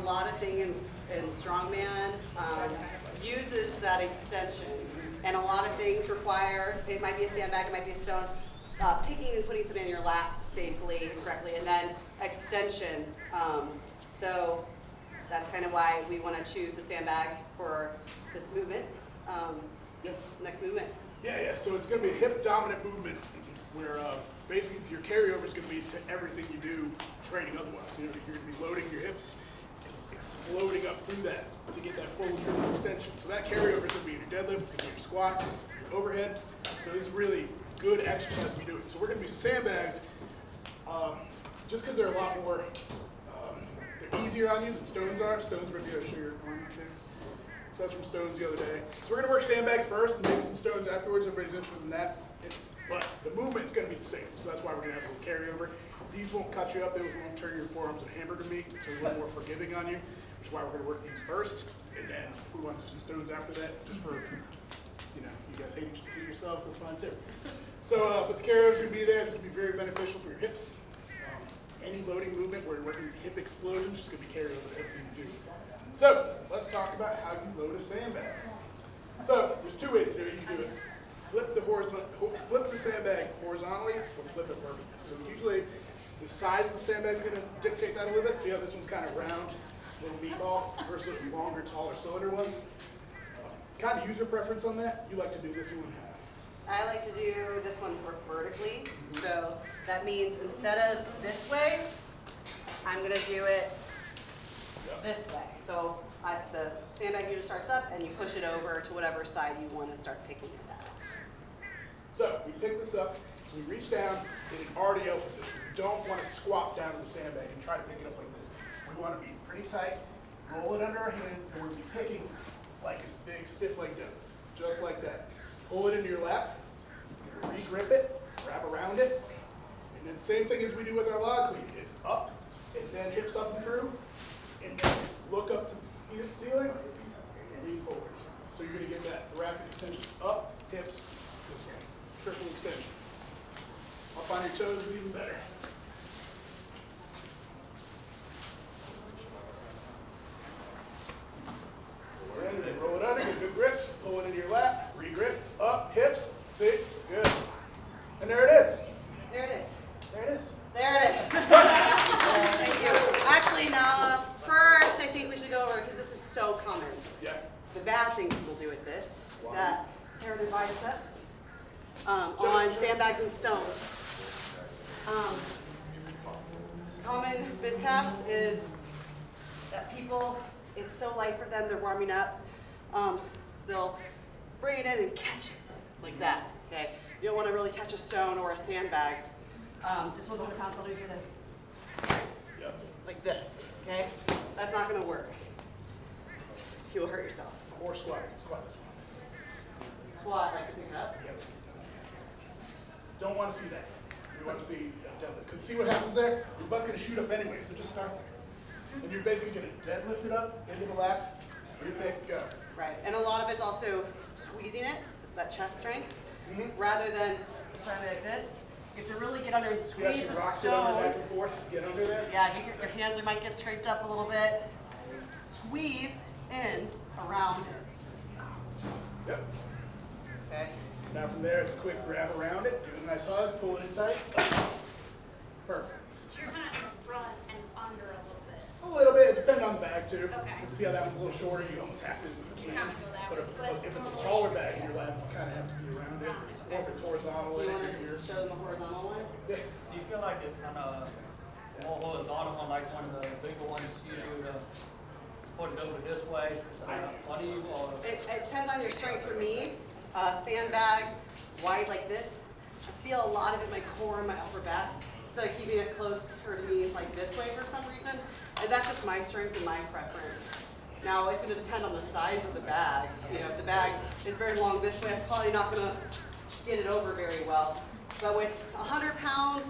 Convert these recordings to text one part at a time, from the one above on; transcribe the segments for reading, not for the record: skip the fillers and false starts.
lot of things in Strongman uses that extension. And a lot of things require, it might be a sandbag, it might be a stone, picking and putting something in your lap safely and correctly, and then extension. So that's kind of why we want to choose the sandbag for this movement. Next movement. Yeah. So it's going to be a hip dominant movement where basically your carryover is going to be to everything you do training otherwise. You're going to be loading your hips, exploding up through that to get that forward triple extension. So that carryover is going to be in your deadlift, in your squat, your overhead. So this is really good exercise to be doing. So we're going to be sandbags just because they're a lot more, they're easier on you than stones are. Stones, we're going to show your arm thing. So that's from stones the other day. So we're going to work sandbags first and maybe some stones afterwards. Everybody's interested in that. But the movement is going to be the same. So that's why we're going to have a little carryover. These won't cut you up. They won't turn your forearms into hamburger meat. So they're a little more forgiving on you, which is why we're going to work these first. And then if we want to do some stones after that, just for, you guys hate yourselves, that's fine too. So, but the carryover is going to be there. This will be very beneficial for your hips. Any loading movement where you're working hip explosions is going to be carried over to everything you do. So let's talk about how you load a sandbag. So there's two ways to do it. You can do it. Flip the sandbag horizontally or flip it vertically. So usually the size of the sandbag is going to dictate that a little bit. See how this one's kind of round, little meatball, versus longer, taller cylinder ones. Kind of user preference on that. You like to do this one how? I like to do this one vertically. So that means instead of this way, I'm going to do it this way. So the sandbag usually starts up and you push it over to whatever side you want to start picking it at. So we pick this up, so we reach down in an RDL position. We don't want to squat down to the sandbag and try to pick it up like this. We want to be pretty tight, roll it under our hands, and we'll be picking like it's big, stiff leg deadlift, just like that. Pull it into your lap, re-grip it, wrap around it, and then same thing as we do with our log clean. It's up, and then hips up and through, and then just look up to the ceiling, and lean forward. So you're going to get that thoracic extension up, hips, this way. Triple extension. Up on your toes is even better. Roll it under, get a good grip, pull it into your lap, re-grip, up, hips, see, good. And there it is. There it is. There it is. There it is. Thank you. Actually, now, first I think we should go over, because this is so common. Yeah. The bad thing people do with this, that tear their biceps on sandbags and stones. Common mishaps is that people, it's so light for them, they're warming up. They'll bring it in and catch it like that, okay? You don't want to really catch a stone or a sandbag. This one's 100 pounds, so I'll do it like this, okay? That's not going to work. You will hurt yourself. Or squat. Squat this one. Squat, like to pick it up. Yep. Don't want to see that. We want to see deadlift. Because see what happens there? Your butt's going to shoot up anyway, so just start there. And you're basically going to deadlift it up into the lap. Re-pick, go. Right, and a lot of it's also squeezing it, that chest strength, rather than starting like this. You have to really get under and squeeze the stone. Back and forth, get under there. Yeah, get your hands might get scraped up a little bit. Squeeze in around it. Yep. Okay. Now from there, it's a quick grab around it, give it a nice hug, pull it in tight. Perfect. You're kind of in the front and under a little bit. A little bit, it depends on the bag too. Okay. You see how that one's a little shorter, you almost have to. You have to go that way. But if it's a taller bag in your lap, you kind of have to be around it. Or if it's horizontal, Do you want like here. to show them the horizontal one? Yeah. Do you feel like it's kind of more horizontal one, like one of the bigger ones you do to put it over this way? Is that funny or? It depends on your strength. For me, sandbag, wide like this, I feel a lot of it in my core and my upper back. So keeping it closer to me like this way for some reason. And that's just my strength and my preference. Now, it's going to depend on the size of the bag. You know, if the bag is very long this way, I'm probably not going to get it over very well. But with 100 pounds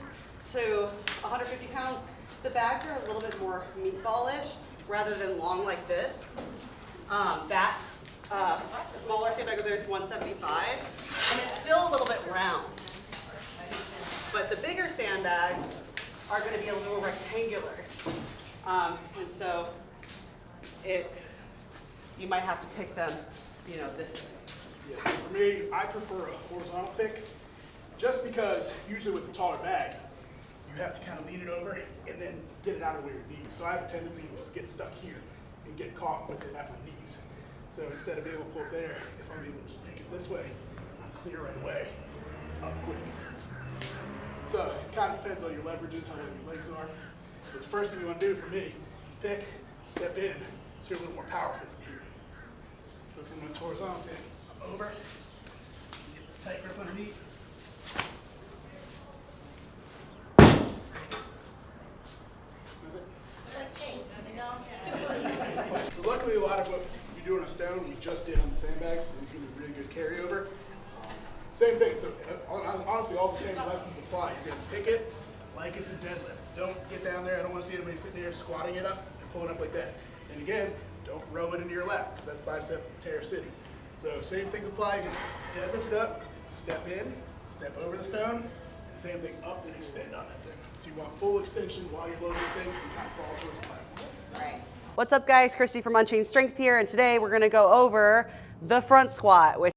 to 150 pounds, the bags are a little bit more meatballish rather than long like this. That smaller sandbag over there is 175, and it's still a little bit round. But the bigger sandbags are going to be a little more rectangular. And so you might have to pick them, you know, this way. Yeah, so for me, I prefer a horizontal pick, just because usually with the taller bag, you have to kind of lean it over and then get it out of your knees. So I have a tendency to just get stuck here and get caught with it at my knees. So instead of being able to pull it there, if I'm able to just pick it this way, I'm clear right away, up quick. So it kind of depends on your leverages, how long your legs are. So the first thing you want to do for me, pick, step in, so you're a little more powerful from here. So from this horizontal pick, I'm over, get this tight grip underneath. So luckily, a lot of what we do on a stone, we just did on the sandbags, so we can do a really good carryover. Same thing, so honestly, all the same lessons apply. You're gonna pick it like it's a deadlift. Don't get down there, I don't wanna see anybody sitting there squatting it up and pulling up like that. And again, don't row it into your lap, because that's bicep tear city. So same things apply, you're gonna deadlift it up, step in, step over the stone, and same thing up and extend on that thing. So you want full extension while you're loading the thing and kind of fall towards the platform. Right. What's up, guys? Christy from Unchained Strength here, and today we're going to go over the front squat, which